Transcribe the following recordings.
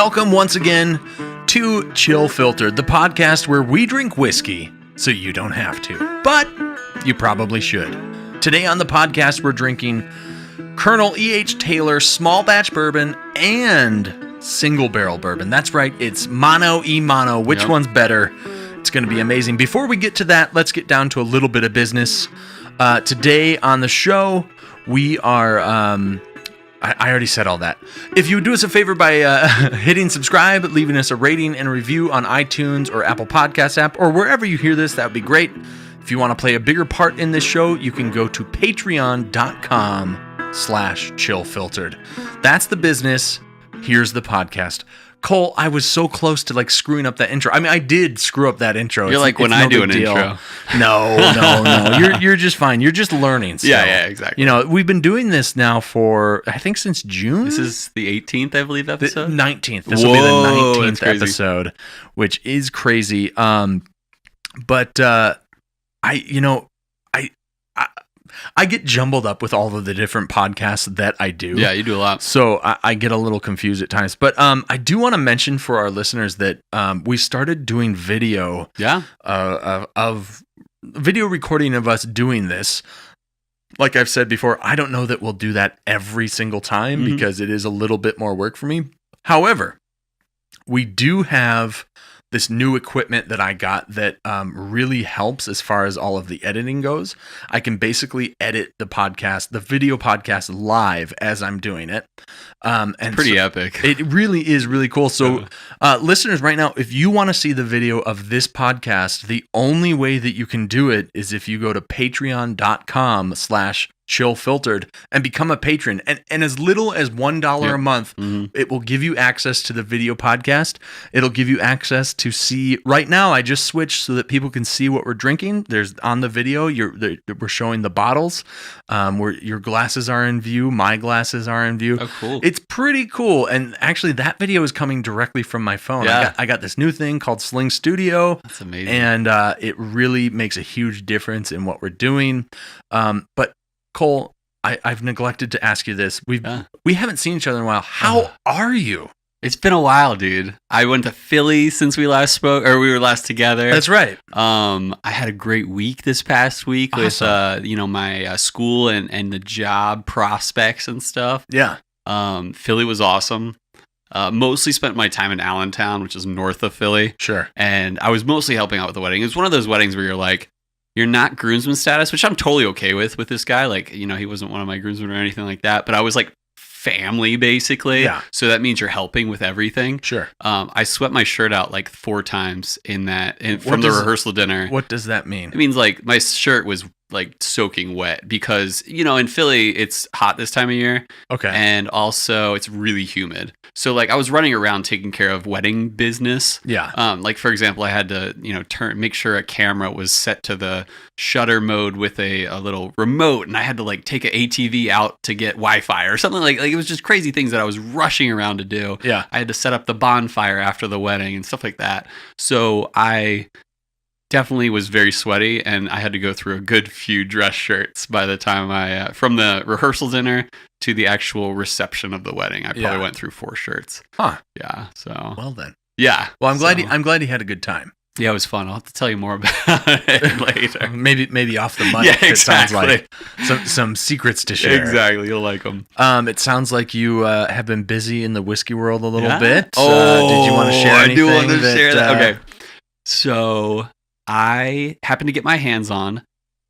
Welcome once again to Chill Filtered, the podcast where we drink whiskey so you don't have to, but you probably should. Today on the podcast, we're drinking Colonel E.H. Taylor small batch bourbon and single barrel bourbon. That's right, it's mono e mono. Which one's better? It's going to be amazing. Before we get to that, let's get down to a little bit of business. Today on the show, we are... I already said all that. If you would do us a favor by hitting subscribe, leaving us a rating and review on iTunes or Apple Podcasts app, or wherever you hear this, that would be great. If you want to play a bigger part in this show, you can go to patreon.com/chillfiltered. That's the business. Here's the podcast. Cole, I was so close to screwing up that intro. I mean, I did screw up that intro. You're when I do an intro. No. You're just fine. You're just learning still. Yeah, exactly. You know, we've been doing this now for, I think, since June. This is the 18th, I believe, episode? The 19th. This will be the 19th episode, which is crazy. I get jumbled up with all of the different podcasts that I do. Yeah, you do a lot. So I get a little confused at times. But I do want to mention for our listeners that we started doing video. Yeah. Of video recording of us doing this. Like I've said before, I don't know that we'll do that every single time because it is a little bit more work for me. However, we do have this new equipment that I got that really helps as far as all of the editing goes. I can basically edit the video podcast live as I'm doing it. And pretty epic. It really is really cool. So listeners, right now, if you want to see the video of this podcast, the only way that you can do it is if you go to patreon.com/chillfiltered and become a patron. And as little as $1 a month, it will give you access to the video podcast. It'll give you access to see. Right now, I just switched so that people can see what we're drinking. There's on the video, we're showing the bottles, where your glasses are in view, my glasses are in view. Oh, cool. It's pretty cool. And actually, that video is coming directly from my phone. Yeah. I got this new thing called Sling Studio. That's amazing. And it really makes a huge difference in what we're doing. But Cole, I've neglected to ask you this. We haven't seen each other in a while. How are you? It's been a while, dude. I went to Philly since we last spoke, or we were last together. That's right. I had a great week this past week with my school and the job prospects and stuff. Yeah. Philly was awesome. Mostly spent my time in Allentown, which is north of Philly. Sure. And I was mostly helping out with the wedding. It was one of those weddings where you're not groomsman status, which I'm totally okay with this guy. He wasn't one of my groomsmen or anything like that, but I was family basically. Yeah. So that means you're helping with everything. Sure. I swept my shirt out 4 times from the rehearsal dinner. What does that mean? It means my shirt was soaking wet because, in Philly, it's hot this time of year. Okay. And also it's really humid. So I was running around taking care of wedding business. Yeah. For example, I had to, make sure a camera was set to the shutter mode with a little remote, and I had to take an ATV out to get Wi-Fi or something it was just crazy things that I was rushing around to do. Yeah. I had to set up the bonfire after the wedding and stuff like that. So I definitely was very sweaty, and I had to go through a good few dress shirts by the time from the rehearsal dinner to the actual reception of the wedding. I probably went through 4 shirts. Huh. Yeah. So. Well then. Yeah. Well, I'm glad he had a good time. Yeah, it was fun. I'll have to tell you more about it later. maybe off the mic. Yeah, exactly. It sounds like some secrets to share. Exactly. You'll like them. It sounds like you have been busy in the whiskey world a little bit. Oh, did you want to share anything? I do want to share that. Okay. So I happened to get my hands on,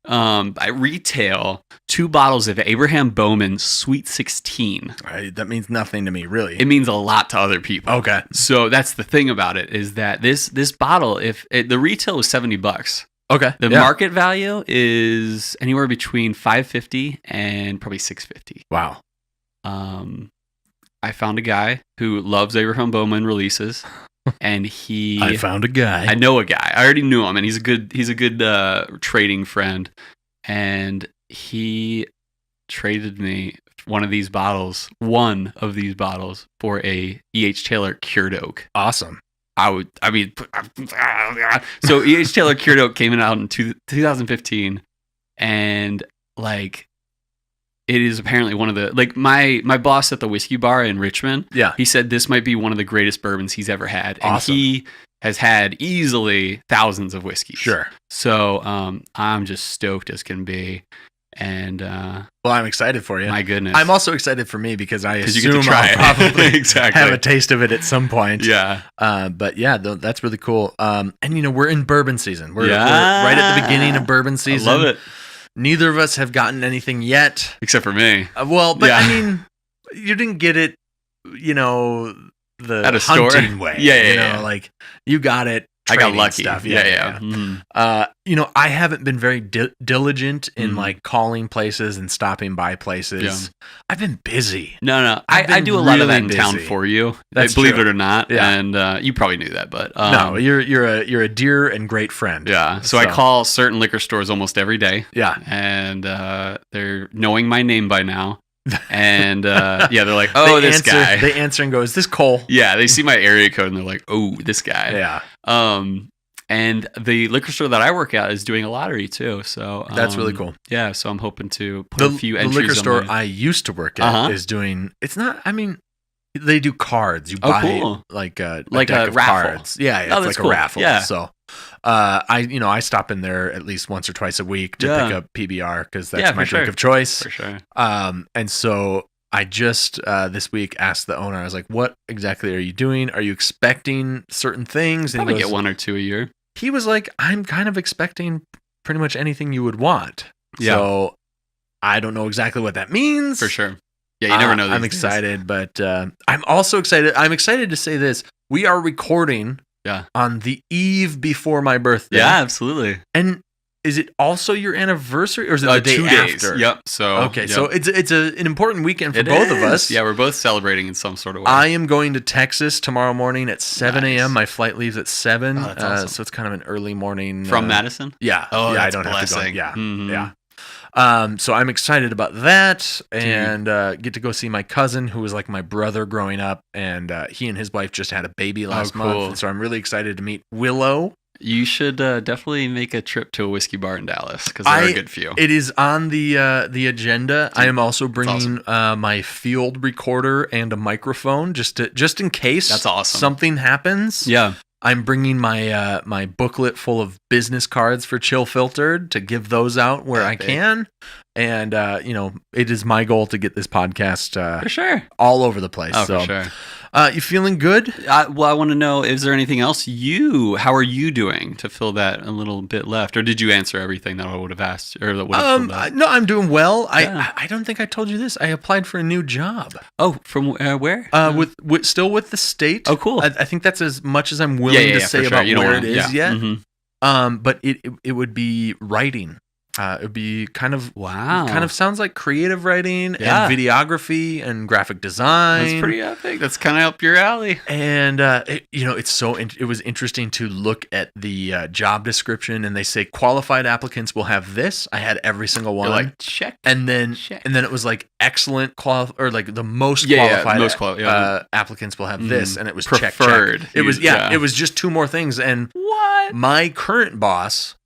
I retail 2 bottles of Abraham Bowman Sweet 16. That means nothing to me, really. It means a lot to other people. Okay. So that's the thing about it, is that this bottle, the retail was $70. Okay. The market value is anywhere between $5.50 and probably $6.50. Wow. I found a guy who loves Abraham Bowman releases. And I found a guy. I know a guy. I already knew him, and he's a good trading friend. And he traded me one of these bottles for a E.H. Taylor Cured Oak. Awesome. So E.H. Taylor Cured Oak came out in 2015, and it is apparently one of the, like, my boss at the whiskey bar in Richmond. Yeah. He said this might be one of the greatest bourbons he's ever had. And Awesome. he has had easily thousands of whiskeys. Sure. So I'm just stoked as can be. And well, I'm excited for you. my goodness. I'm also excited for me because I you assume get to try I'll probably it. Exactly. have a taste of it at some point. Yeah. But yeah, that's really cool. And we're in bourbon season. We're right at the beginning of bourbon season. I love it. Neither of us have gotten anything yet. Except for me. But Yeah. I mean, you didn't get it, the At a store? hunting way. Yeah. Like you got it. I got trading lucky. Stuff. Yeah. Mhm. I haven't been very diligent in Mhm. like calling places and stopping by places. Yeah. I've been busy. No. I've I been do a lot of that really in town busy. for you. That's believe true. it or not. Yeah. And you probably knew that, but No, you're a dear and great friend. yeah. So I call certain liquor stores almost every day. Yeah. And they're knowing my name by now. And they're like, oh, this guy. They answer and go, "Is this Cole?" Yeah, they see my area code and they're like, oh, this guy. Yeah. And the liquor store that I work at is doing a lottery too. So That's really cool. Yeah, so I'm hoping to put a few The entries liquor on store my- I used to work at is doing. It's not. I mean, they do cards. You buy cool. like a Like a deck of raffle. cards. Yeah, it's that's like cool. a raffle. Yeah. So, I stop in there at least once or twice a week to pick up PBR because that's my drink of choice. For sure. And so I just this week asked the owner. I was like, "What exactly are you doing? Are you expecting certain things?" And Probably he goes, get one or two a year. he was like, "I'm kind of expecting pretty much anything you would want." Yeah. So I don't know exactly what that means. For sure. Yeah, you never know. I'm excited, but I'm also excited. I'm excited to say this. We are recording on the eve before my birthday. Yeah, absolutely. And is it also your anniversary or is it the day 2 days. after? Yep. So Okay, so it's an important weekend for both of us. Yeah, we're both celebrating in some sort of way. I am going to Texas tomorrow morning at 7 a.m. Nice. My flight leaves at 7. Oh, that's awesome. So it's kind of an early morning. From Madison? Yeah. Oh, yeah, that's I don't have to go. blessing. Yeah. Mhm. Yeah. So I'm excited about that and get to go see my cousin who was like my brother growing up, and he and his wife just had a baby last month, and so I'm really excited to meet Willow. You should definitely make a trip to a whiskey bar in Dallas because there are a good few. It is on the agenda. I am also bringing my field recorder and a microphone just in case That's awesome. something happens. Yeah. I'm bringing my my booklet full of business cards for Chill Filtered to give those out where I can. And, it is my goal to get this podcast For sure. all over the place. Oh, so, for sure. You feeling good? Well, I want to know, is there anything else how are you doing to fill that a little bit left? Or did you answer everything that I would have asked? Or that would have filled out? No, I'm doing well. Yeah. I don't think I told you this. I applied for a new job. Oh, from where? Still with the state. Oh, cool. I think that's as much as I'm willing to say about where it is yet. Mm-hmm. But it would be writing. It would be kind of sounds like creative writing and videography and graphic design. That's pretty epic. That's kind of up your alley. And it was interesting to look at the job description, and they say qualified applicants will have this. I had every single one. You're like, check. And then it was like excellent or like the most qualified applicants will have this, and it was preferred. Check. It was it was just two more things. And what? My current boss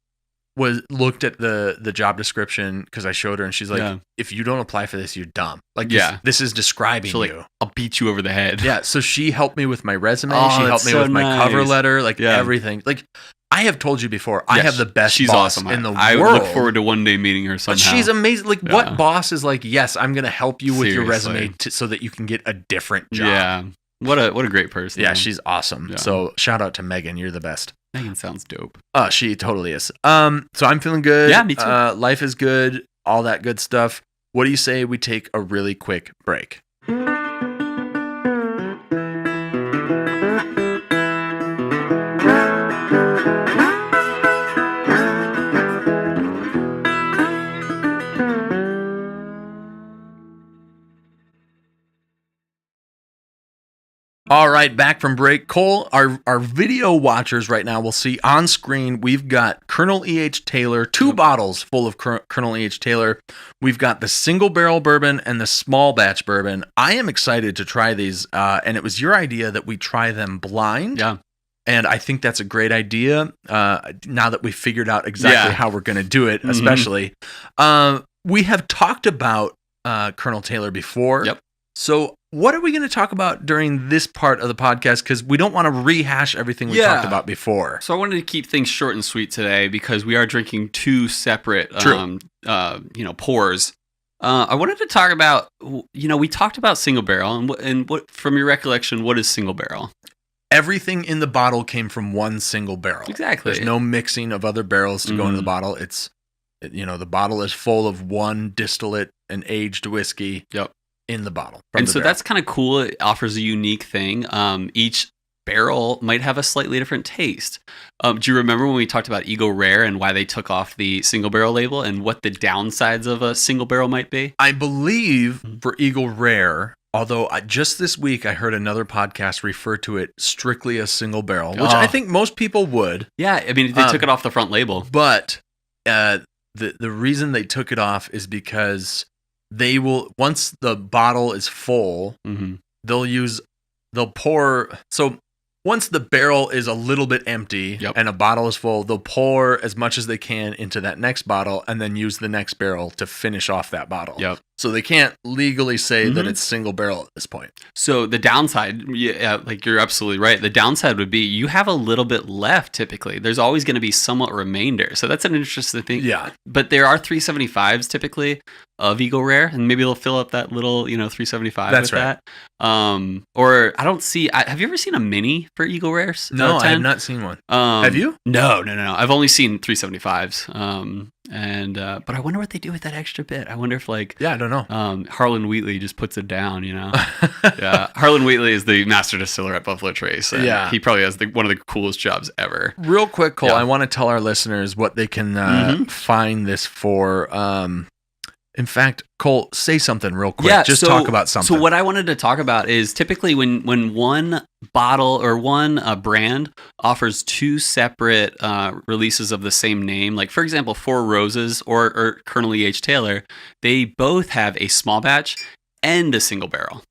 looked at the job description because I showed her, and she's like, if you don't apply for this, you're dumb. Like, this is describing you. Like, I'll beat you over the head. Yeah. So she helped me with my resume. Oh, She helped me with my cover letter, like Yeah. everything. Like, I have told you before, I have the best She's boss awesome. in the I world. look forward to one day meeting her somehow. But she's amazing. Like, what boss is like, yes, I'm going to help you with your Seriously. resume so that you can get a different job. Yeah. What a great person. Yeah, man. she's awesome. Yeah. So shout out to Megan. You're the best. Megan sounds dope. She totally is. So I'm feeling good. Yeah, me too. Life is good. All that good stuff. What do you say we take a really quick break? All right, back from break. Cole, our video watchers right now will see on screen we've got Colonel E.H. Taylor, 2 bottles full of Colonel E.H. Taylor. We've got the single barrel bourbon and the small batch bourbon. I am excited to try these, and it was your idea that we try them blind. Yeah. And I think that's a great idea now that we figured out exactly how we're going to do it, especially. We have talked about Colonel Taylor before. Yep. So what are we going to talk about during this part of the podcast? Because we don't want to rehash everything we talked about before. So I wanted to keep things short and sweet today because we are drinking two separate, pours. I wanted to talk about, we talked about single barrel, and what from your recollection, what is single barrel? Everything in the bottle came from one single barrel. Exactly. There's no mixing of other barrels to go into the bottle. It's, the bottle is full of one distillate and aged whiskey. Yep. In the bottle. And so that's kind of cool. It offers a unique thing. Each barrel might have a slightly different taste. Do you remember when we talked about Eagle Rare and why they took off the single barrel label and what the downsides of a single barrel might be? I believe for Eagle Rare, although just this week I heard another podcast refer to it strictly as single barrel, which I think most people would. Yeah, I mean, they took it off the front label. But the reason they took it off is because they will, once the bottle is full, they'll pour. So once the barrel is a little bit empty and a bottle is full, they'll pour as much as they can into that next bottle and then use the next barrel to finish off that bottle. Yep. So they can't legally say that it's single barrel at this point. So the downside, like you're absolutely right. The downside would be you have a little bit left typically. There's always going to be somewhat remainder. So that's an interesting thing. Yeah. But there are 375s typically of Eagle Rare, and maybe they'll fill up that little, 375 that's with right. that. Or I don't see, have you ever seen a mini for Eagle Rares? No, I have not seen one. Have you? No. I've only seen 375s. But I wonder what they do with that extra bit. I wonder if I don't know. Harlan Wheatley just puts it down, Yeah. Harlan Wheatley is the master distiller at Buffalo Trace. And he probably has one of the coolest jobs ever. Real quick, Cole, I want to tell our listeners what they can find this for. In fact, Cole, say something real quick. Just talk about something. So what I wanted to talk about is typically when one bottle or one brand offers two separate releases of the same name, like for example, Four Roses or Colonel E.H. Taylor, they both have a small batch and a single barrel.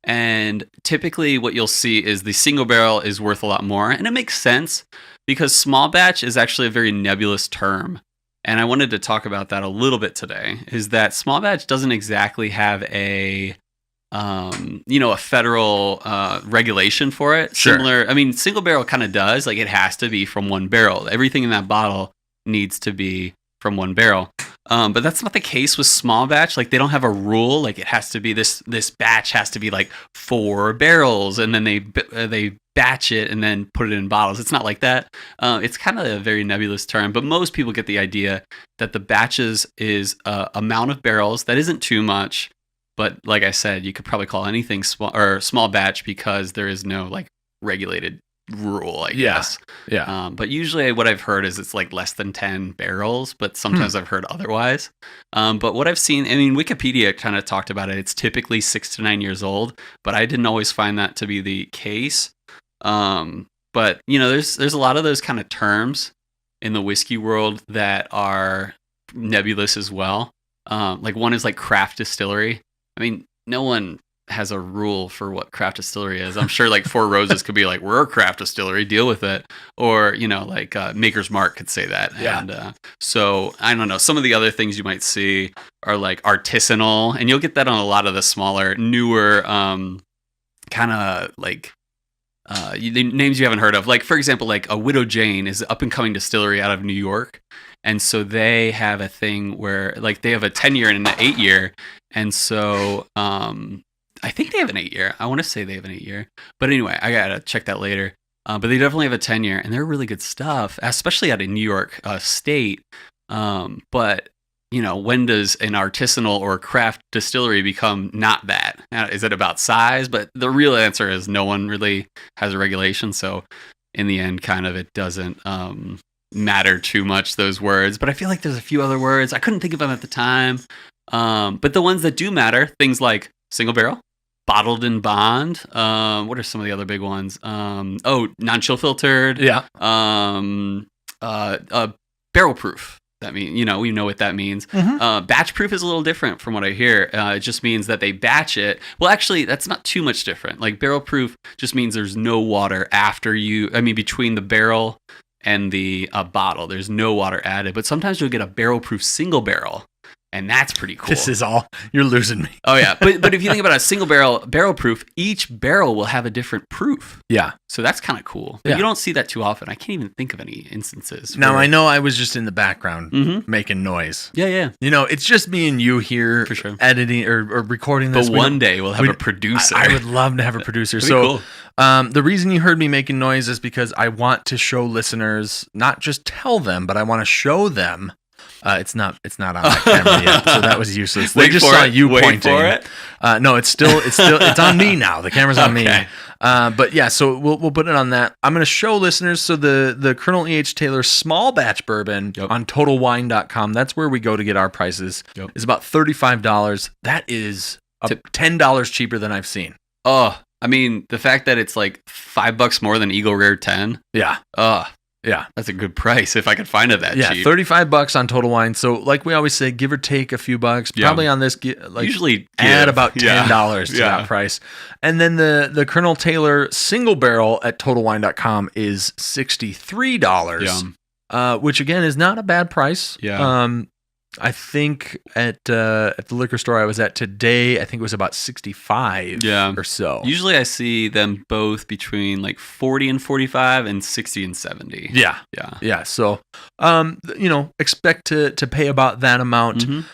And typically what you'll see is the single barrel is worth a lot more. And it makes sense because small batch is actually a very nebulous term. And I wanted to talk about that a little bit today, is that small batch doesn't exactly have a federal regulation for it. Sure. Similar, I mean, single barrel kind of does, like it has to be from one barrel. Everything in that bottle needs to be from one barrel. But that's not the case with small batch. Like they don't have a rule, like it has to be this batch has to be like 4 barrels and then they batch it and then put it in bottles. It's not like that. It's kind of a very nebulous term, but most people get the idea that the batches is amount of barrels that isn't too much, but like I said, you could probably call anything small batch because there is no like regulated rule, I guess. Yeah. But usually what I've heard is it's like less than 10 barrels, but sometimes I've heard otherwise. But what I've seen, I mean, Wikipedia kind of talked about it. It's typically 6 to 9 years old, but I didn't always find that to be the case. But there's a lot of those kind of terms in the whiskey world that are nebulous as well. Like one is like craft distillery. I mean, no one has a rule for what craft distillery is. I'm sure like Four Roses could be like, we're a craft distillery, deal with it. Or, Maker's Mark could say that. Yeah. And so I don't know. Some of the other things you might see are like artisanal, and you'll get that on a lot of the smaller, newer, kind of like names you haven't heard of. Like, for example, like a Widow Jane is an up and coming distillery out of New York. And so they have a thing where like they have a 10-year and an 8-year. And so I think they have an 8-year. I want to say they have an 8-year. But anyway, I got to check that later. But they definitely have a 10-year, and they're really good stuff, especially out of New York State. But, when does an artisanal or craft distillery become not that? Is it about size? But the real answer is no one really has a regulation. So in the end, kind of, it doesn't matter too much, those words. But I feel like there's a few other words. I couldn't think of them at the time. But the ones that do matter, things like single barrel, bottled in bond. What are some of the other big ones? Non-chill filtered. Yeah. Barrel proof. That means, we know what that means. Batch proof is a little different from what I hear. It just means that they batch it. Well, actually, that's not too much different. Like barrel proof just means there's no water between the barrel and the bottle. There's no water added. But sometimes you'll get a barrel proof single barrel. And that's pretty cool. This is all, you're losing me. Oh yeah, but if you think about a single barrel proof, each barrel will have a different proof. Yeah. So that's kind of cool. But Yeah. you don't see that too often. I can't even think of any instances. Now, where- I know I was just in the background Mhm. making noise. Yeah. You know, it's just me and you here For sure. editing or recording this. But We one don't- day we'll have we- a producer. I would love to have a producer. That'd be So, cool. the reason you heard me making noise is because I want to show listeners, not just tell them, but I want to show them. It's not on my camera yet, so that was useless. They Wait just for saw it. you Wait pointing. for it. No, it's on me now. The camera's on me. Okay. But yeah, so we'll put it on that. I'm going to show listeners. So the Colonel E.H. Taylor small batch bourbon on TotalWine.com. That's where we go to get our prices. Yep. Is about $35. That is $10 cheaper than I've seen. Oh, I mean, the fact that it's like $5 more than Eagle Rare 10. Yeah. Yeah. That's a good price if I could find it that cheap. $35 on Total Wine. So, like we always say, give or take a few bucks. Yeah. Probably on this, Usually add give. about $10 to Yeah. that price. And then the Colonel Taylor single barrel at TotalWine.com is $63. Which again is not a bad price. Yeah. I think at the liquor store I was at today, I think it was about 65 or so. Usually I see them both between like 40 and 45 and 60 and 70. Yeah. So, expect to pay about that amount. Mhm.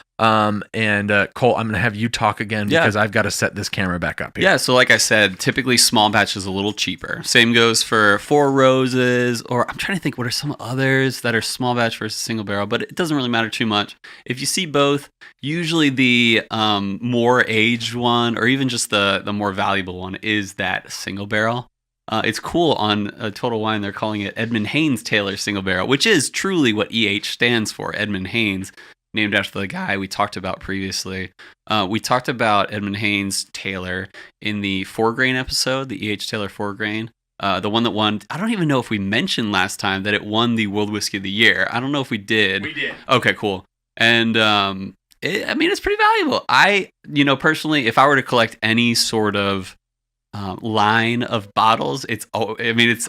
And Cole, I'm going to have you talk again because I've got to set this camera back up here. Yeah, so like I said, typically small batch is a little cheaper. Same goes for Four Roses, or I'm trying to think what are some others that are small batch versus single barrel, but it doesn't really matter too much. If you see both, usually the more aged one, or even just the more valuable one, is that single barrel. It's cool on Total Wine. They're calling it Edmund Haynes Taylor Single Barrel, which is truly what EH stands for, Edmund Haynes. Named after the guy we talked about previously. We talked about Edmund Haynes Taylor in the 4-grain episode, the E.H. Taylor 4-grain. The one that won, I don't even know if we mentioned last time that it won the World Whiskey of the Year. I don't know if we did. We did. Okay, cool. And it's pretty valuable. Personally, if I were to collect any sort of line of bottles,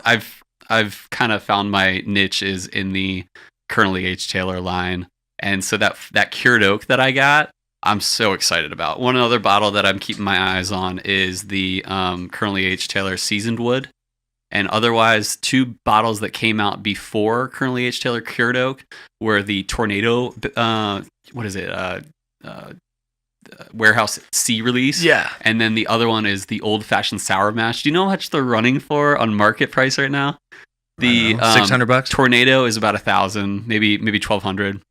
I've kind of found my niche is in the Colonel E.H. Taylor line. And so that cured oak that I got, I'm so excited about. One other bottle that I'm keeping my eyes on is the Colonel E.H. Taylor Seasoned Wood. And otherwise, 2 bottles that came out before Colonel E.H. Taylor Cured Oak were the Tornado, Warehouse C release. Yeah. And then the other one is the Old Fashioned Sour Mash. Do you know how much they're running for on market price right now? The $600. Tornado is about $1,000, maybe $1,200.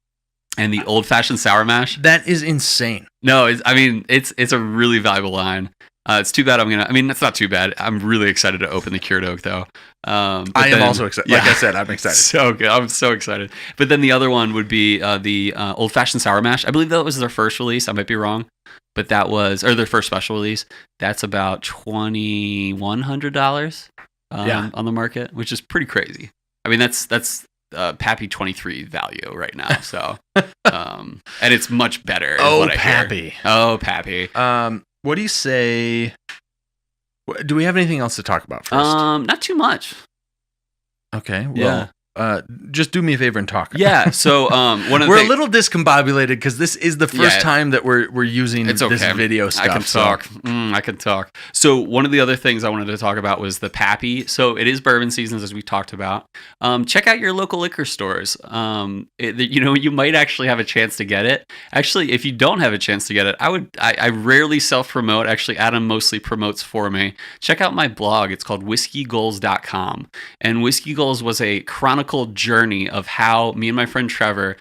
And the Old Fashioned Sour Mash. That is insane. No, it's a really valuable line. It's too bad it's not too bad. I'm really excited to open the Cured Oak though. I am also excited. Like I said, I'm excited. So good. I'm so excited. But then the other one would be the Old Fashioned Sour Mash. I believe that was their first release. I might be wrong. But that was, or their first special release. That's about $2,100 on the market, which is pretty crazy. I mean, that's Pappy 23 value right now. So, and it's much better. Oh, Pappy. Oh, Pappy. What do you say? Do we have anything else to talk about first? Not too much. Okay. Well, just do me a favor and talk. Yeah. So, we're a little discombobulated because this is the first time that we're using this video stuff. I can talk. So one of the other things I wanted to talk about was the Pappy. So it is bourbon seasons, as we talked about. Check out your local liquor stores. You might actually have a chance to get it. Actually, if you don't have a chance to get it, I rarely self-promote. Actually, Adam mostly promotes for me. Check out my blog. It's called whiskeygoals.com. And Whiskey Goals was a chronicle journey of how me and my friend Trevor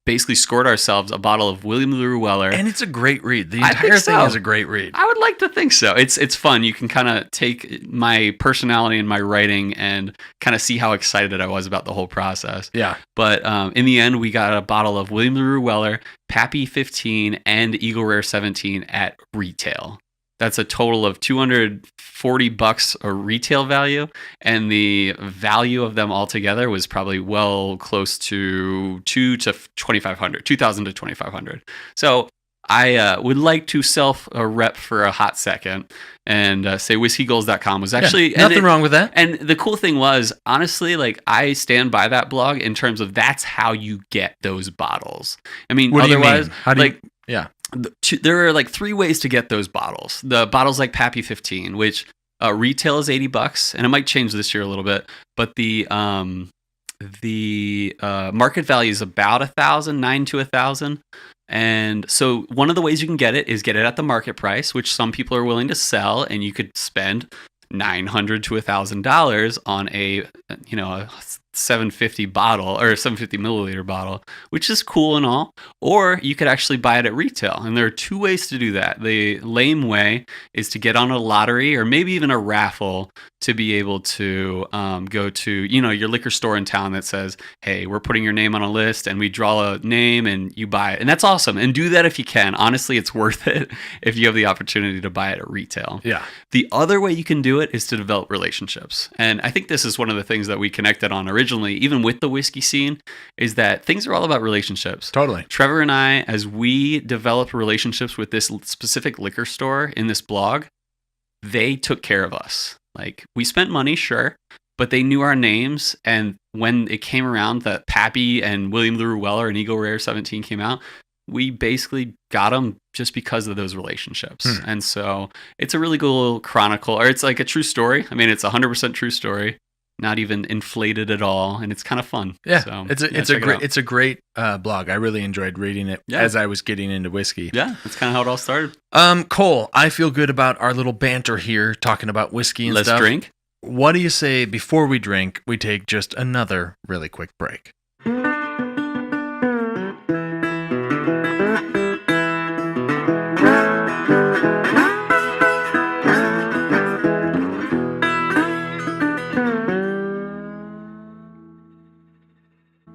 basically scored ourselves a bottle of William LaRue Weller. And it's a great read. The entire thing is a great read. I would like to think so. It's fun. You can kind of take my personality and my writing and kind of see how excited I was about the whole process. Yeah. But in the end, we got a bottle of William LaRue Weller, Pappy 15, and Eagle Rare 17 at retail. That's a total of $240 a retail value, and the value of them all together was probably well close to $2,000 to $2,500. So I would like to self rep for a hot second and say whiskeygoals.com was actually nothing wrong with that. And the cool thing was, honestly, like I stand by that blog in terms of that's how you get those bottles. I mean, What do you otherwise, mean? How do like, yeah. There are like 3 ways to get those bottles. The bottles like Pappy 15, which retail is $80, and it might change this year a little bit, but the market value is about $900 to $1,000. And so one of the ways you can get it is get it at the market price, which some people are willing to sell, and you could spend $900 to $1,000 on a 750 bottle or 750 milliliter bottle, which is cool and all. Or you could actually buy it at retail, and there are 2 ways to do that. The lame way is to get on a lottery or maybe even a raffle to be able to go to your liquor store in town that says, hey, we're putting your name on a list, and we draw a name and you buy it, and that's awesome. And do that if you can. Honestly, it's worth it if you have the opportunity to buy it at retail. Yeah. The other way you can do it is to develop relationships, and I think this is one of the things that we connected on originally, even with the whiskey scene, is that things are all about relationships. Totally. Trevor and I, as we developed relationships with this specific liquor store in this blog, they took care of us. Like, we spent money, sure, but they knew our names, and when it came around that Pappy and William LaRue Weller and Eagle Rare 17 came out, we basically got them just because of those relationships. And so it's a really cool chronicle, or it's like a true story. I mean, it's 100% true story, not even inflated at all, and it's kind of fun. Yeah, so, it's a great blog. I really enjoyed reading it as I was getting into whiskey. Yeah, that's kind of how it all started. Cole, I feel good about our little banter here, talking about whiskey and stuff. Let's drink. What do you say before we drink, we take just another really quick break?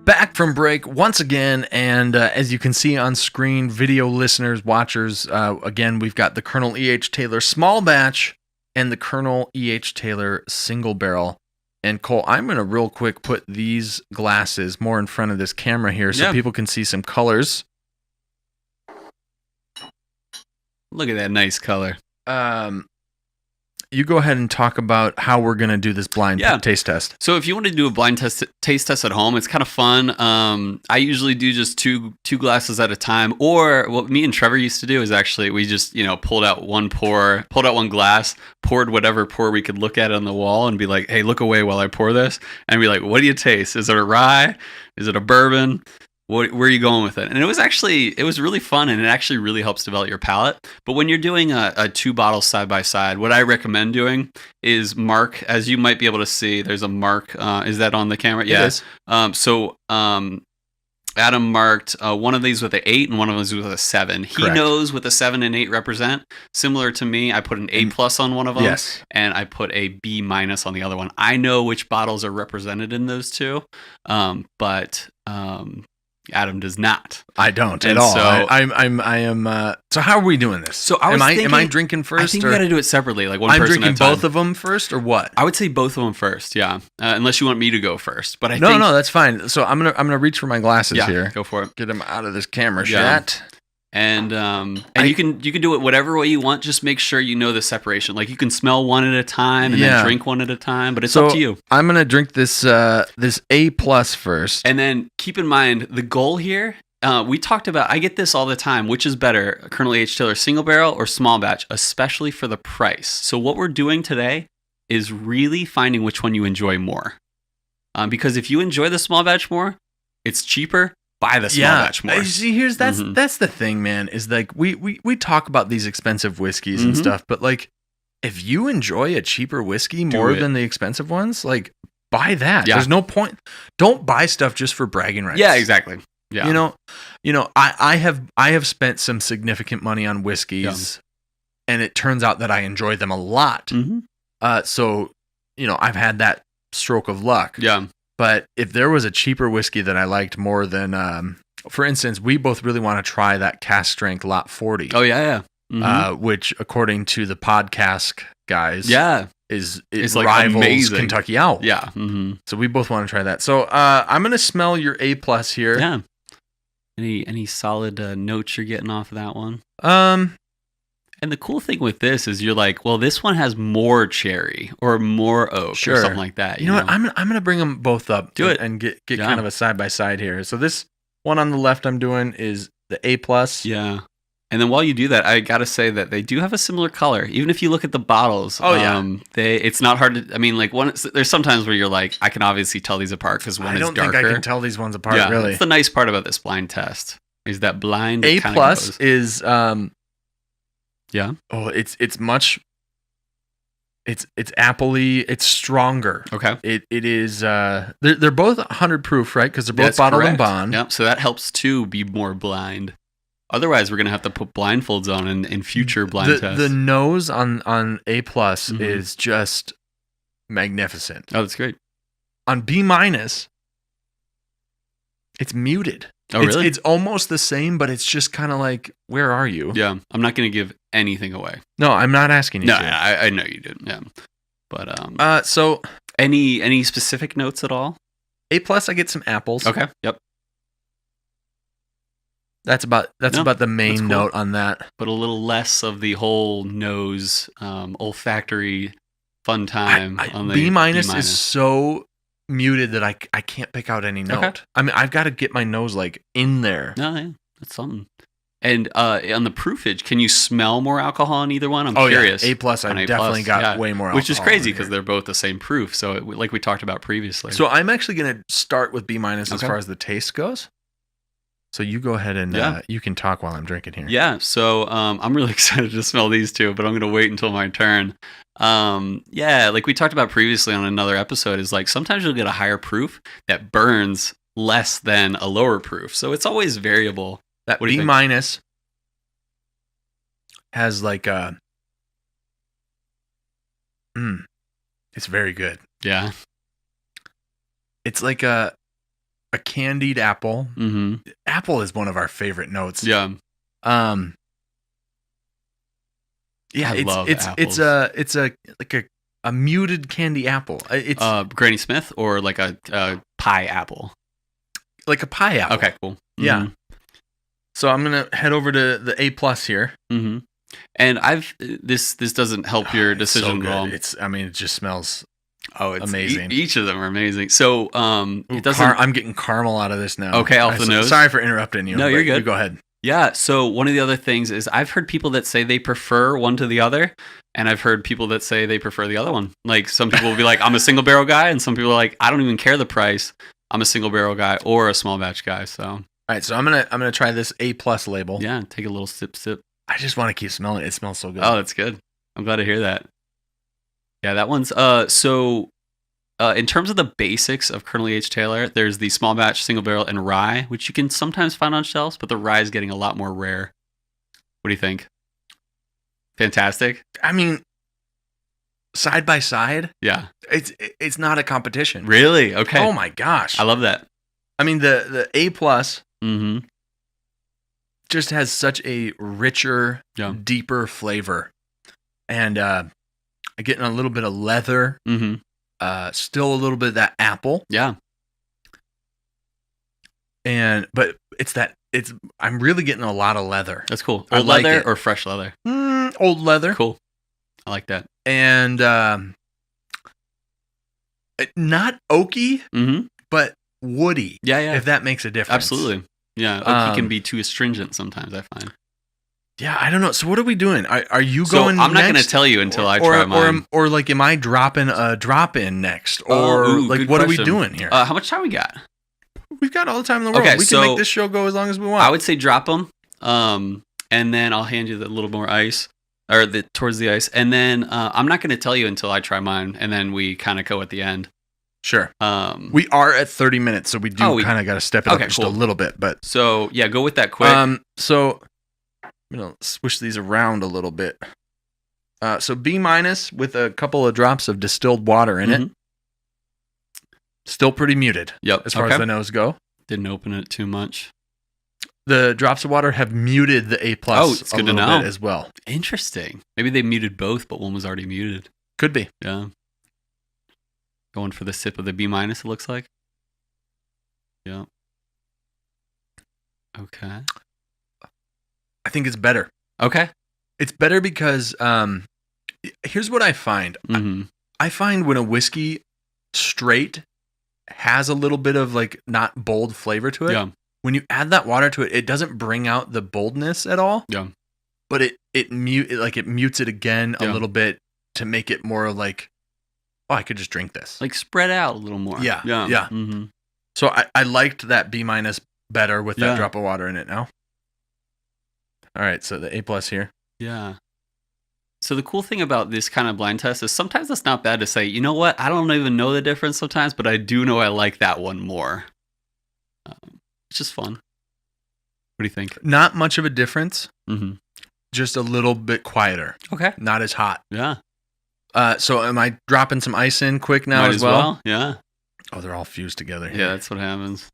Back from break once again, and as you can see on screen, video listeners, watchers, again, we've got the Colonel E.H. Taylor Small Batch and the Colonel E.H. Taylor Single Barrel. And Cole, I'm going to real quick put these glasses more in front of this camera here so people can see some colors. Look at that nice color. You go ahead and talk about how we're going to do this blind taste test. So if you want to do a blind taste test at home, it's kind of fun. I usually do just two glasses at a time. Or what me and Trevor used to do is actually we just, pulled out one glass, poured whatever pour we could look at on the wall and be like, hey, look away while I pour this. And be like, what do you taste? Is it a rye? Is it a bourbon? Where are you going with it? And it was really fun, and it actually really helps develop your palate. But when you're doing a 2 bottles side by side, what I recommend doing is mark, as you might be able to see, there's a mark. Is that on the camera? Yeah. It is. Adam marked one of these with an 8 and one of these with a 7. He Correct. knows what the 7 and 8 represent. Similar to me, I put an A+ on one of them, and I put a B- on the other one. I know which bottles are represented in those two, but Adam does not. I don't at all. So I am. So how are we doing this? So am I drinking first? I think you got to do it separately, like one I'm person drinking at a time. both of them first, or what? I would say both of them first. Yeah, unless you want me to go first. But no, that's fine. So I'm gonna reach for my glasses here. Go for it. Get them out of this camera shot. And you can do it whatever way you want. Just make sure you know the separation. Like you can smell one at a time and then drink one at a time, but it's up to you. I'm gonna drink this A+ first, and then keep in mind the goal here. We talked about. I get this all the time. Which is better, Colonel H. Taylor Single Barrel or Small Batch, especially for the price. So what we're doing today is really finding which one you enjoy more. Because if you enjoy the Small Batch more, it's cheaper. Buy the small batch more. See, that's the thing, man, is like we talk about these expensive whiskeys and stuff, but like if you enjoy a cheaper whiskey more than the expensive ones, like buy that. There's no point. Don't buy stuff just for bragging rights. Yeah, exactly. Yeah. I have spent some significant money on whiskeys, and it turns out that I enjoy them a lot. So, I've had that stroke of luck. Yeah. But if there was a cheaper whiskey that I liked more than, for instance, we both really want to try that cask strength Lot 40. Oh, yeah. Which, according to the podcast guys, is like rivals amazing. Kentucky Owl. Yeah. So we both want to try that. So I'm going to smell your A+ here. Yeah. Any solid notes you're getting off of that one? Um, And the cool thing with this is you're like, well, this one has more cherry or more oak Sure. or something like that. You know what? I'm gonna bring them both up. Do it. And get Yeah. kind of a side by side here. So this one on the left I'm doing is the A plus. Yeah. And then while you do that, I gotta say that they do have a similar color. Even if you look at the bottles, Oh, yeah. it's not hard to. I mean, like there's sometimes where you're like, I can obviously tell these apart because one I is don't darker. think I can tell these ones apart. Yeah, Really. that's the nice part about this blind test is that blind A kinda plus goes- is Yeah. Oh, it's much. It's appley. It's stronger. Okay. It is. They're both 100 proof, right? Because they're both That's bottled correct. and bond. Yep. So that helps too be more blind. Otherwise, we're gonna have to put blindfolds on in future blind tests. The nose on A plus Mhm. is just magnificent. Oh, that's great. On B minus, it's muted. Oh, really? It's almost the same, but it's just kind of like, where are you? Yeah. I'm not gonna give anything away. No, I'm not asking you. No, to. I know you did. Yeah. But So any specific notes at all? A plus, I get some apples. Okay. Yep. That's about No, the main that's cool. note on that. But a little less of the whole nose olfactory fun time on the B minus is so muted that I can't pick out any note. Okay. I mean, I've got to get my nose like in there. No, yeah, that's something. And on the proofage, can you smell more alcohol in either one? I'm Oh curious. yeah, A plus. on I A+, definitely got yeah. way more, Which is alcohol crazy in because here. they're both the same proof. So like we talked about previously. So I'm actually gonna start with B minus as Okay. far as the taste goes. So you go ahead and Yeah. you can talk while I'm drinking here. Yeah, so I'm really excited to smell these two, but I'm going to wait until my turn. Yeah, like we talked about previously on another episode, is like sometimes you'll get a higher proof that burns less than a lower proof. So it's always variable. That What do you B think? minus has like a. It's very good. Yeah. It's like a candied apple. Mm-hmm. Apple is one of our favorite notes. Yeah. Yeah, I it's love it's apples. it's a like a muted candy apple. It's Granny Smith or like a pie apple? like a pie apple. Okay, cool. Yeah. So I'm gonna head over to the A plus here. Mm-hmm. And this doesn't help your It's so decision good. at all. It just smells. Oh, it's amazing. Each of them are amazing. So Ooh, it doesn't. I'm getting caramel out of this now. Okay, off the nose? Sorry for interrupting you. No, you're but good. You go ahead. Yeah. So one of the other things is I've heard people that say they prefer one to the other, and I've heard people that say they prefer the other one. Like some people will be like, I'm a single barrel guy, and some people are like, I don't even care the price. I'm a single barrel guy or a small batch guy. So All right, so I'm gonna try this A plus label. yeah, take a little sip. I just want to keep smelling it. It smells so good. Oh, that's good. I'm glad to hear that. Yeah, that one's in terms of the basics of Colonel H. Taylor, there's the small batch, single barrel, and rye, which you can sometimes find on shelves, but the rye is getting a lot more rare. What do you think? Fantastic? I mean, side by side, Yeah. it's not a competition. Really? Okay. Oh my gosh. I love that. I mean, the A plus Mm-hmm. just has such a richer, Yeah. deeper flavor, and I'm getting a little bit of leather. Mm-hmm. Still a little bit of that apple, Yeah. but I'm really getting a lot of leather. That's cool. I Old like leather it. or fresh leather? Old leather. Cool. I like that. And not oaky, Mm-hmm. but woody. Yeah, yeah. If that makes a difference. Absolutely. Yeah. Oaky can Um, be too astringent sometimes, I find. Yeah, I don't know. So what are we doing? Are you So going? I'm not going to next? tell you until I try mine. Or like, am I dropping a drop in next? Or Ooh, like, good what are question. we doing here? How much time we got? We've got all the time in the world. Okay, we so can make this show go as long as we want. I would say drop them, and then I'll hand you the little more ice, or towards the ice, and then I'm not going to tell you until I try mine, and then we kind of go at the end. Sure. We are at 30 minutes, so we do kind of got to step it up Okay, just cool. a little bit. But So yeah, go with that quick. so I'm gonna swish these around a little bit. So B minus with a couple of drops of distilled water in it. Mhm. Still pretty muted Yep. as far as the nose go. Didn't open it too much. The drops of water have muted the A plus. Oh, it's good to little know. bit as well. Interesting. Maybe they muted both, but one was already muted. Could be. Yeah. Going for the sip of the B minus. It looks like. Yeah. Okay. I think it's better. Okay. It's better because here's what I find. Mm-hmm. I find when a whiskey straight has a little bit of like not bold flavor to it. Yeah. When you add that water to it, it doesn't bring out the boldness at all. Yeah. But it mutes it again a Yeah. little bit to make it more like, oh, I could just drink this. Like spread out a little more. Yeah. Yeah. Yeah. Mm-hmm. So I liked that B- better with that Yeah. drop of water in it now. All right, so the A+ here. Yeah. So the cool thing about this kind of blind test is sometimes it's not bad to say, you know what, I don't even know the difference sometimes, but I do know I like that one more. It's just fun. What do you think? Not much of a difference, Mm-hmm. just a little bit quieter. Okay. Not as hot. Yeah. So am I dropping some ice in quick now Might as well? Yeah. Oh, they're all fused together. Yeah, that's what happens.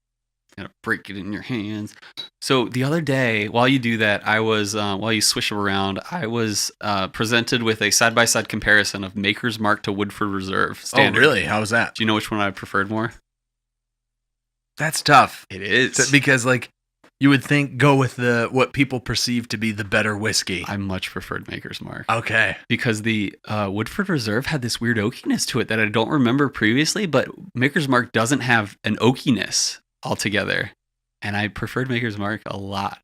You gotta break it in your hands. So the other day, while you do that, I was while you swish them around, I was presented with a side-by-side comparison of Maker's Mark to Woodford Reserve Standard. Oh, really? How was that? Do you know which one I preferred more? That's tough. It is. Because like you would think go with what people perceive to be the better whiskey. I much preferred Maker's Mark. Okay. Because the Woodford Reserve had this weird oakiness to it that I don't remember previously, but Maker's Mark doesn't have an oakiness altogether. And I preferred Maker's Mark a lot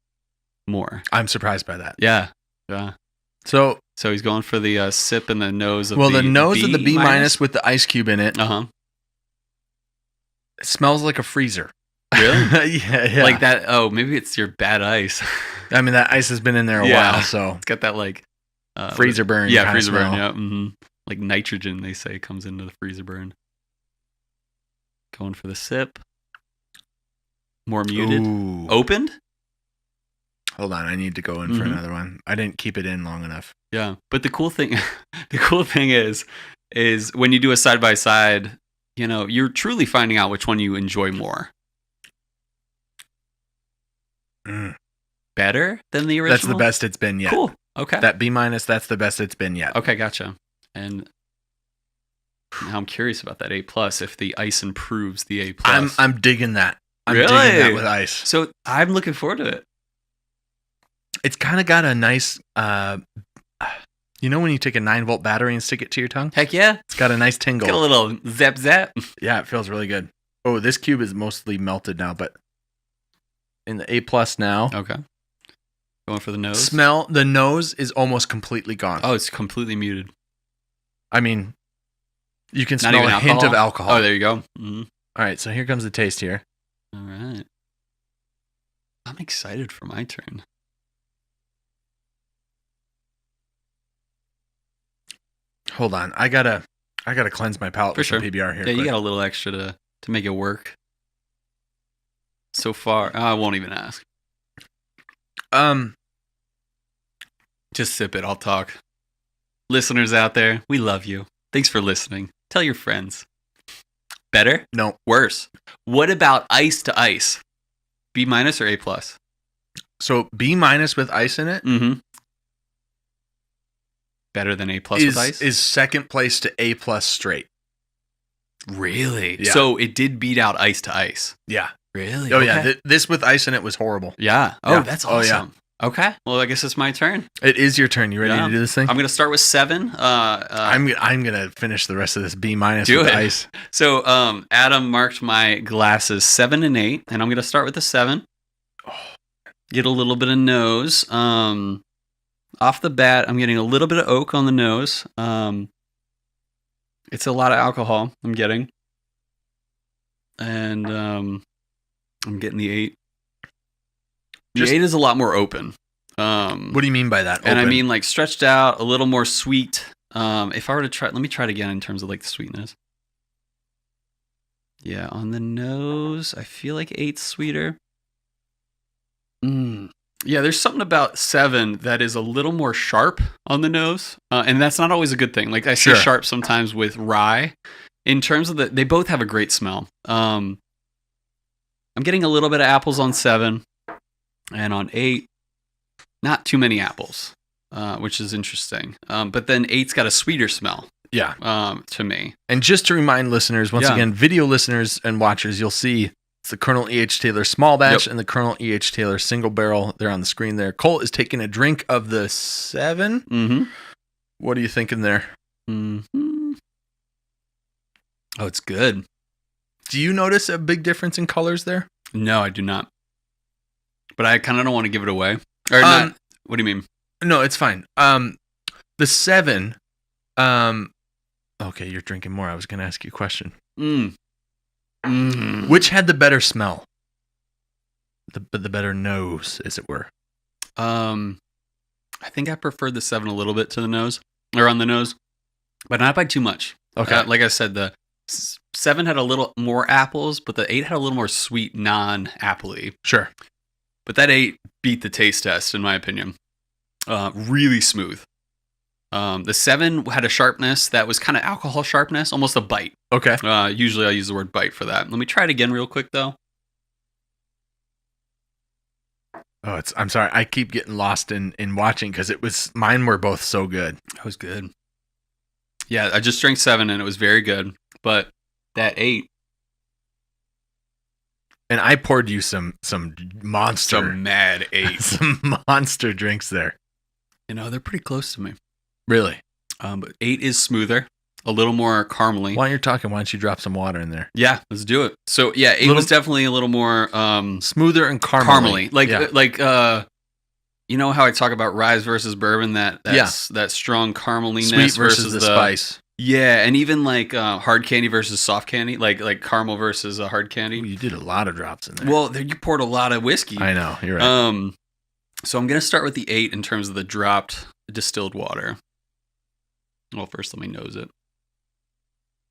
more. I'm surprised by that. Yeah. Yeah. So he's going for the sip and the nose of the nose of the B- with the ice cube in it. Uh-huh. It smells like a freezer. Really? yeah. Like that. Oh, maybe it's your bad ice. I mean, that ice has been in there a while, so it's got that like freezer burn. Yeah, kinda freezer burn. smell. Yeah. Mm-hmm. Like nitrogen, they say, comes into the freezer burn. Going for the sip. More muted. Ooh. Opened? Hold on, I need to go in for Mhm. another one. I didn't keep it in long enough. Yeah. But the cool thing is when you do a side by side, you know, you're truly finding out which one you enjoy more. Mm. Better than the original? That's the best it's been yet. Cool. Okay. That B-, that's the best it's been yet. Okay, gotcha. And now I'm curious about that A+, if the ice improves the A+. I'm digging that. I'm Really? digging that with ice. So I'm looking forward to it. It's kind of got a nice, you know when you take a 9-volt battery and stick it to your tongue? Heck yeah. It's got a nice tingle. Got a little zap zap. Yeah, it feels really good. Oh, this cube is mostly melted now, but in the A+ now. Okay. Going for the nose. Smell, the nose is almost completely gone. Oh, it's completely muted. I mean, you can Not smell even a hint of alcohol. Oh, there you go. Mm-hmm. All right, so here comes the taste here. All right. I'm excited for my turn. Hold on, I gotta cleanse my palate For with sure. some PBR here. Yeah, you quick. got a little extra to make it work. So far, I won't even ask. Just sip it. I'll talk. Listeners out there, we love you. Thanks for listening. Tell your friends. Better? No. Worse. What about ice to ice? B- or A+? So B- with ice in it Mm-hmm. Better than A+ with ice? is second place to A+ straight. Really? Yeah. So it did beat out ice to ice. Yeah. Really? Oh yeah. This with ice in it was horrible. Yeah. Oh, Yeah. that's Oh, awesome. yeah. Okay. Well, I guess it's my turn. It is your turn. You ready Yeah. to do this thing? I'm going to start with 7. I'm gonna finish the rest of this B- Do with it. ice. So Adam marked my glasses 7 and 8, and I'm going to start with the 7. Get a little bit of nose. Off the bat, I'm getting a little bit of oak on the nose. It's a lot of alcohol I'm getting. And I'm getting the 8. The 8 is a lot more open. What do you mean by that? And I Open? mean like stretched out, a little more sweet. If I were to try, let me try it again in terms of like the sweetness. Yeah, on the nose, I feel like 8's sweeter. Yeah, there's something about 7 that is a little more sharp on the nose. And that's not always a good thing. Like I say Sure. sharp sometimes with rye. In terms of they both have a great smell. I'm getting a little bit of apples on 7. And on 8, not too many apples, which is interesting. But then 8's got a sweeter smell. Yeah. To me. And just to remind listeners, once Yeah. again, video listeners and watchers, you'll see the Colonel E.H. Taylor small batch Yep. and the Colonel E.H. Taylor single barrel. They're on the screen there. Colt is taking a drink of the 7. Mm-hmm. What are you thinking there? Mm-hmm. Oh, it's good. Do you notice a big difference in colors there? No, I do not. But I kind of don't want to give it away. Or not. What do you mean? No, it's fine. The 7. Okay, you're drinking more. I was going to ask you a question. Which had the better smell? The better nose, as it were. I think I preferred the 7 a little bit to the nose, or on the nose, but not by too much. Okay. Like I said, the 7 had a little more apples, but the 8 had a little more sweet, non-appley. Sure. But that 8 beat the taste test, in my opinion. Really smooth. The 7 had a sharpness that was kind of alcohol sharpness, almost a bite. Okay. Usually I use the word bite for that. Let me try it again real quick, though. Oh, I'm sorry. I keep getting lost in watching because mine were both so good. That was good. Yeah, I just drank 7 and it was very good. But that 8. And I poured you some monster. Some mad 8. Some monster drinks there. You know, they're pretty close to me. Really? But 8 is smoother, a little more caramely. While you're talking, why don't you drop some water in there? Yeah, let's do it. So yeah, 8 was definitely a little more smoother and caramely. Like you know how I talk about rye versus bourbon, that strong carameliness Sweet versus the spice. Yeah, and even like hard candy versus soft candy, like caramel versus hard candy. Ooh, you did a lot of drops in there. Well, you poured a lot of whiskey. I know, you're right. So I'm gonna start with the 8 in terms of the dropped distilled water. Well, first let me nose it.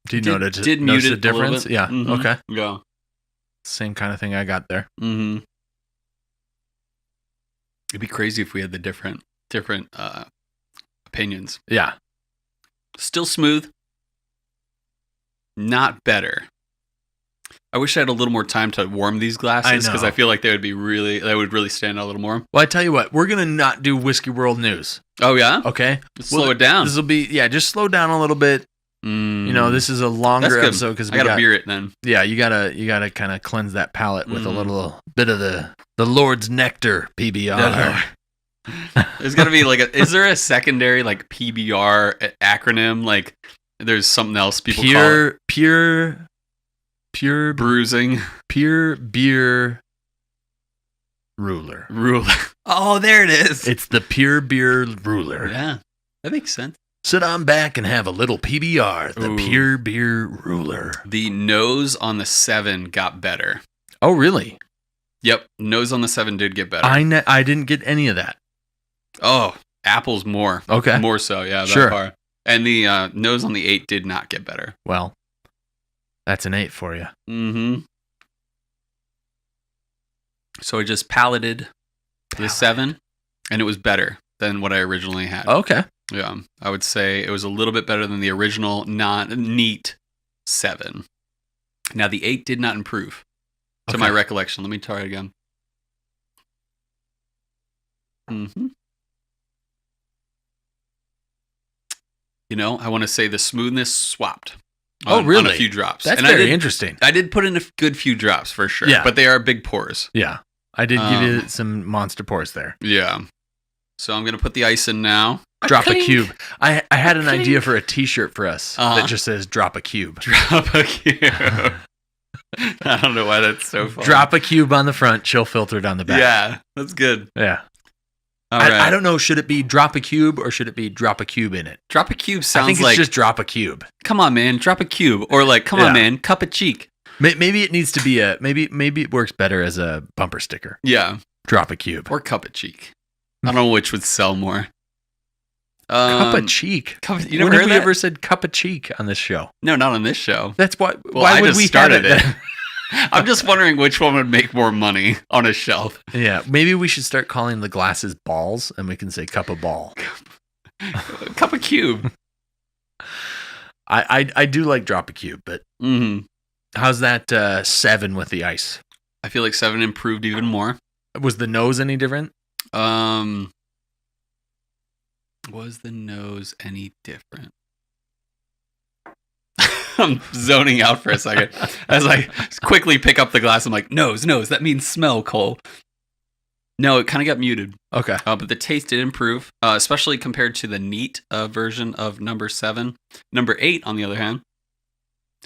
Did you notice the difference? Yeah. Mm-hmm. Okay. Yeah. Same kind of thing I got there. Mm-hmm. It'd be crazy if we had the different opinions. Yeah. Still smooth. Not better. I wish I had a little more time to warm these glasses because I feel like they would really stand out a little more. Well, I tell you what, we're gonna not do Whiskey World News. Oh yeah? Okay. Slow it down. This will be just slow down a little bit. You know, this is a longer episode because I gotta beer it then. Yeah, you gotta kind of cleanse that palate with a little bit of the Lord's nectar PBR. There's gotta be is there a secondary like PBR acronym? Like there's something else people call it? Pure bruising. Pure beer ruler. Oh, there it is. It's the pure beer ruler. Yeah, that makes sense. Sit on back and have a little PBR, the pure beer ruler. The nose on the 7 got better. Oh, really? Yep, nose on the 7 did get better. I didn't get any of that. Oh, apples more. Okay. More so, yeah. Sure. Far. And the nose on the 8 did not get better. Well, that's an 8 for you. Mm-hmm. So I just palated the 7, and it was better than what I originally had. Okay. Yeah, I would say it was a little bit better than the original neat 7. Now, the 8 did not improve to my recollection. Let me try it again. Mm-hmm. You know, I want to say the smoothness swapped. Really? On a few drops. That's very interesting. I did put in a good few drops for sure. Yeah. But they are big pours. Yeah. I did give you some monster pours there. Yeah. So I'm going to put the ice in now. Drop a cube. I had an idea for a t-shirt for us that just says drop a cube. Drop a cube. I don't know why that's so funny. Drop a cube on the front, chill filtered on the back. Yeah, that's good. Yeah. All right. I don't know, should it be drop a cube or should it be drop a cube in it? Drop a cube sounds I think it's just drop a cube. Come on, man, drop a cube. Or like, come on, man, cup of cheek. Maybe it needs to be maybe it works better as a bumper sticker. Yeah. Drop a cube. Or cup of cheek. I don't know which would sell more. Cup of cheek. You never when heard have we that? ever said cup of cheek on this show? No, not on this show. That's why. Well, why I would just we started have it? I'm just wondering which one would make more money on a shelf. Yeah, maybe we should start calling the glasses balls, and we can say cup of ball. Cup of cube. I do like drop a cube, but how's that 7 with the ice? I feel like 7 improved even more. Was the nose any different? Was the nose any different? I'm zoning out for a second as I quickly pick up the glass. I'm like, nose. That means smell, Cole. No, it kind of got muted. Okay. But the taste did improve, especially compared to the neat version of number 7. Number 8, on the other hand,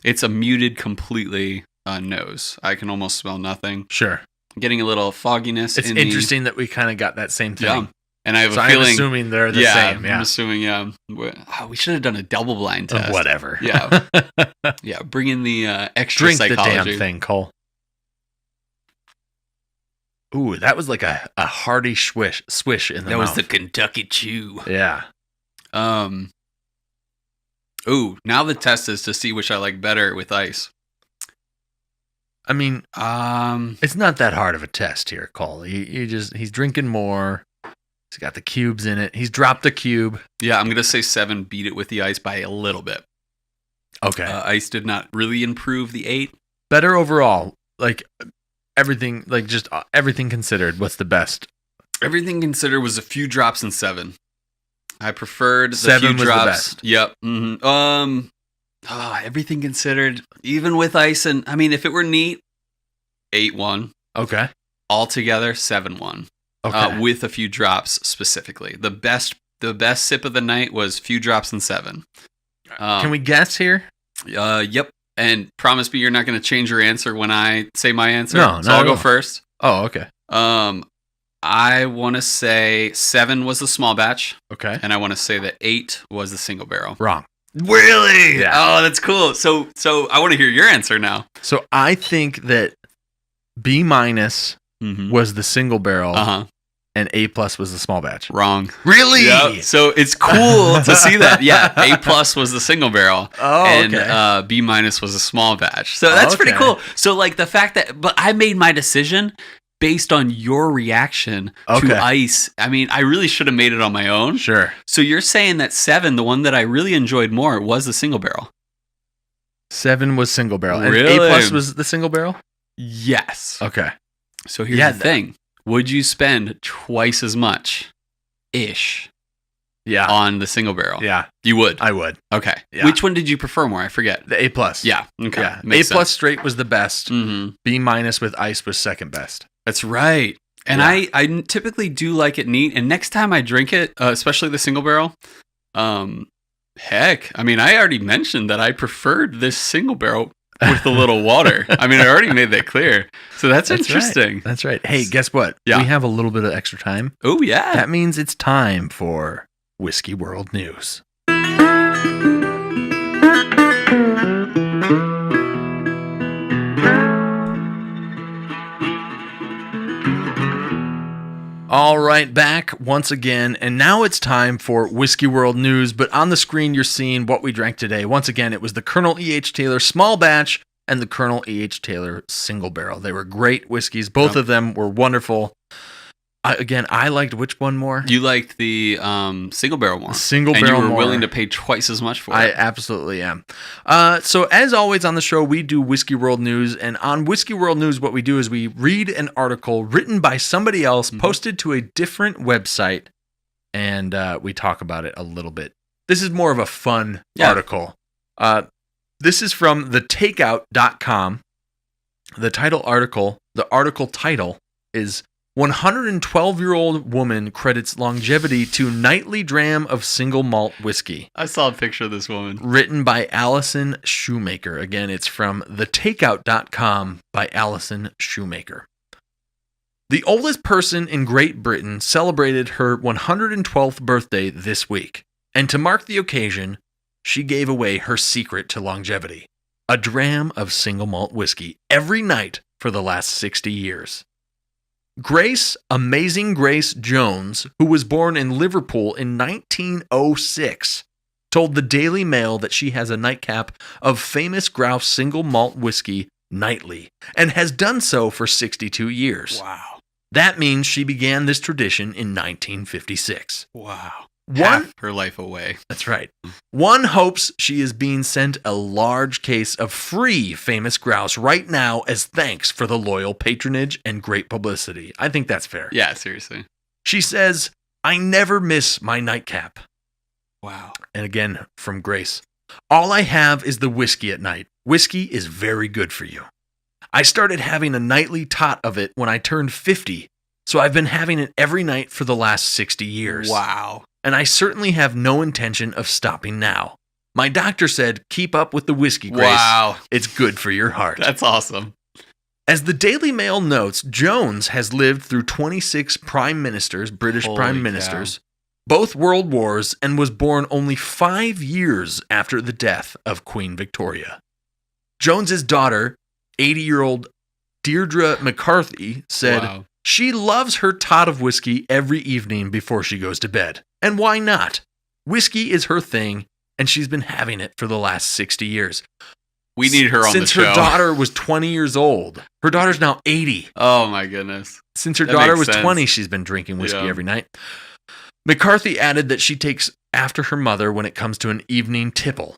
it's a muted completely nose. I can almost smell nothing. Sure. Getting a little fogginess. It's interesting that we kind of got that same thing. Yeah. And I have a feeling. I'm assuming they're the same. Yeah. I'm assuming, yeah. We should have done a double blind test. Whatever. Yeah. Yeah. Bring in the extra Drink psychology. the damn thing, Cole. Ooh, that was like a hearty swish in the mouth. That was the Kentucky Chew. Yeah. Ooh, now the test is to see which I like better with ice. I mean, it's not that hard of a test here, Cole. He's drinking more. He's got the cubes in it. He's dropped a cube. Yeah, I'm going to say 7 beat it with the ice by a little bit. Okay. Ice did not really improve the 8. Better overall. Like everything, like just everything considered, what's the best? Everything considered was a few drops in 7. I preferred the 7 few was drops. The best. Yep. Mm-hmm. Everything considered, even with ice, and I mean, if it were neat, 8-1. Okay. Altogether, 7-1. Okay. With a few drops specifically. The best sip of the night was few drops in 7. Can we guess here? Yep. And promise me you're not going to change your answer when I say my answer. No, so I'll go first. Oh, okay. I want to say 7 was the small batch. Okay. And I want to say that 8 was the single barrel. Wrong. Really? Yeah. Oh, that's cool. So I want to hear your answer now. So I think that B- was the single barrel. Uh-huh. And A+ was the small batch. Wrong. Really? Yep. So it's cool to see that. Yeah. A+ was the single barrel. Oh, and, okay. B- was a small batch. So that's pretty cool. So like the fact that, but I made my decision based on your reaction to ice. I mean, I really should have made it on my own. Sure. So you're saying that 7, the one that I really enjoyed more, was the single barrel. 7 was single barrel. Really? And A+ was the single barrel? Yes. Okay. So here's the thing. Would you spend twice as much on the single barrel? Yeah. You would? I would. Okay. Yeah. Which one did you prefer more? I forget. The A+. Yeah. Okay. Yeah. Makes A+ sense. straight was the best. Mm-hmm. B- with ice was second best. That's right. And Yeah. I typically do like it neat. And next time I drink it, especially the single barrel, heck, I mean, I already mentioned that I preferred this single barrel with a little water. I mean, I already made that clear. So that's interesting. Right. That's right. Hey, guess what? Yeah. We have a little bit of extra time. Oh, yeah. That means it's time for Whiskey World News. All right, back once again, and now it's time for Whiskey World News, but on the screen you're seeing what we drank today. Once again, it was the Colonel E.H. Taylor Small Batch and the Colonel E.H. Taylor Single Barrel. They were great whiskeys. Both of them were wonderful. I liked which one more? You liked the single barrel more. Single barrel more. And you were willing to pay twice as much for it. I absolutely am. So as always on the show, we do Whiskey World News. And on Whiskey World News, what we do is we read an article written by somebody else, posted to a different website, and we talk about it a little bit. This is more of a fun article. This is from thetakeout.com. The article title is 112-year-old woman credits longevity to nightly dram of single malt whiskey. I saw a picture of this woman. Written by Allison Shoemaker. Again, it's from thetakeout.com by Allison Shoemaker. The oldest person in Great Britain celebrated her 112th birthday this week, and to mark the occasion, she gave away her secret to longevity, a dram of single malt whiskey every night for the last 60 years. Amazing Grace Jones, who was born in Liverpool in 1906, told the Daily Mail that she has a nightcap of famous Grouse single malt whiskey nightly, and has done so for 62 years. Wow. That means she began this tradition in 1956. Wow. Half her life away. That's right. One hopes she is being sent a large case of free famous grouse right now as thanks for the loyal patronage and great publicity. I think that's fair. Yeah, seriously. She says, I never miss my nightcap. Wow. And again, from Grace, All I have is the whiskey at night. Whiskey is very good for you. I started having a nightly tot of it when I turned 50, so I've been having it every night for the last 60 years. Wow. And I certainly have no intention of stopping now. My doctor said, keep up with the whiskey, Grace. Wow. It's good for your heart. That's awesome. As the Daily Mail notes, Jones has lived through 26 prime ministers, British prime ministers, both world wars, and was born only 5 years after the death of Queen Victoria. Jones's daughter, 80-year-old Deirdre McCarthy, said she loves her tot of whiskey every evening before she goes to bed. And why not? Whiskey is her thing, and she's been having it for the last 60 years. We need her on the show. Since her daughter was 20 years old. Her daughter's now 80. Oh, my goodness. Since her daughter was 20, she's been drinking whiskey every night. McCarthy added that she takes after her mother when it comes to an evening tipple.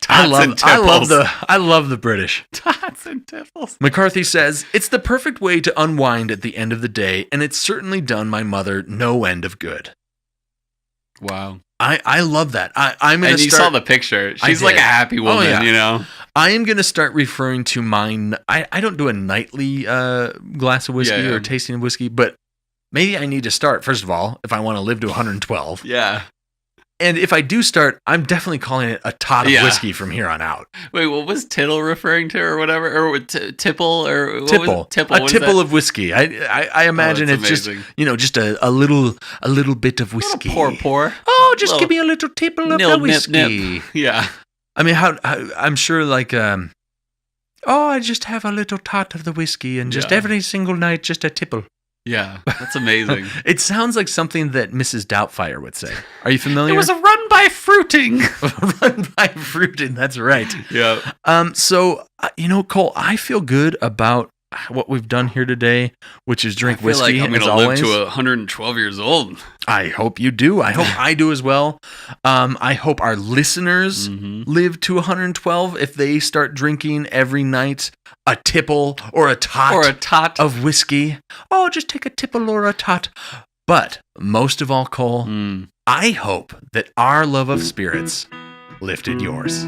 I love the British. Tots and tipples. McCarthy says, it's the perfect way to unwind at the end of the day, and it's certainly done my mother no end of good. Wow. I love that. I'm going to start. And you saw the picture. She's like a happy woman, you know? I am going to start referring to mine. I don't do a nightly glass of whiskey or tasting of whiskey, but maybe I need to start, first of all, if I want to live to 112. Yeah. And if I do start, I'm definitely calling it a tot of whiskey from here on out. Wait, what was Tittle referring to or whatever? Or tipple? Or what tipple. Was tipple. A tipple of whiskey. I imagine it's amazing. Just a little bit of whiskey. Pour. Oh, just give me a little tipple of the whiskey. Nip. Yeah. I mean, how I'm sure like I just have a little tot of the whiskey and just every single night just a tipple. Yeah, that's amazing. It sounds like something that Mrs. Doubtfire would say. Are you familiar? It was a run by fruiting. Run by fruiting, that's right. Yeah. So, Cole, I feel good about what we've done here today, which is drink whiskey. I feel like I'm going to live to 112 years old. I hope you do. I hope I do as well. I hope our listeners live to 112 if they start drinking every night a tipple or a tot of whiskey. Oh, just take a tipple or a tot. But most of all, Cole, I hope that our love of spirits lifted yours.